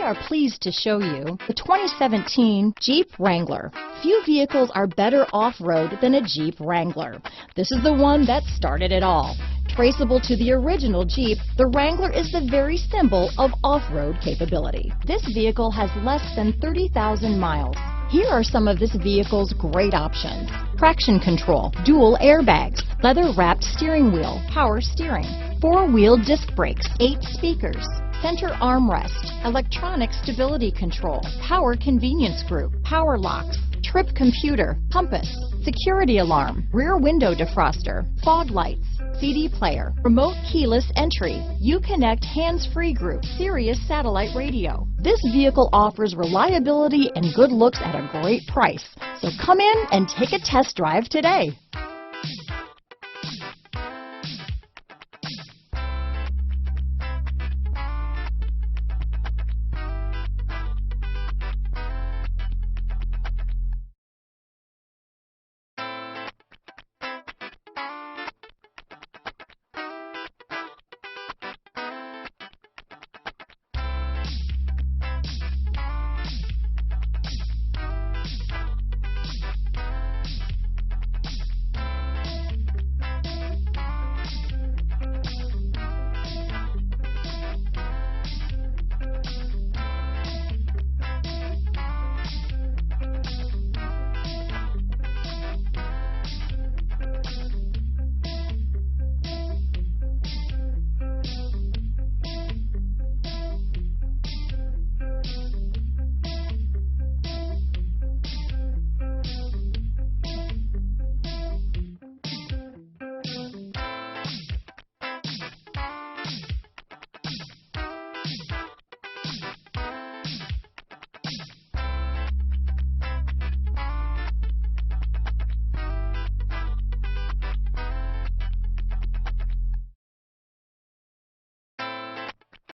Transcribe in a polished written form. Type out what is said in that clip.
are pleased to show you the 2017 Jeep Wrangler. Few vehicles are better off-road than a Jeep Wrangler. This is the one that started it all. Traceable to the original Jeep, the Wrangler is the very symbol of off-road capability. This vehicle has less than 30,000 miles. Here are some of this vehicle's great options: traction control, dual airbags, leather-wrapped steering wheel, power steering, four-wheel disc brakes, 8 speakers, center armrest, electronic stability control, power convenience group, power locks, trip computer, compass, security alarm, rear window defroster, fog lights, CD player, remote keyless entry, Uconnect hands-free group, Sirius satellite radio. This vehicle offers reliability and good looks at a great price. So come in and take a test drive today.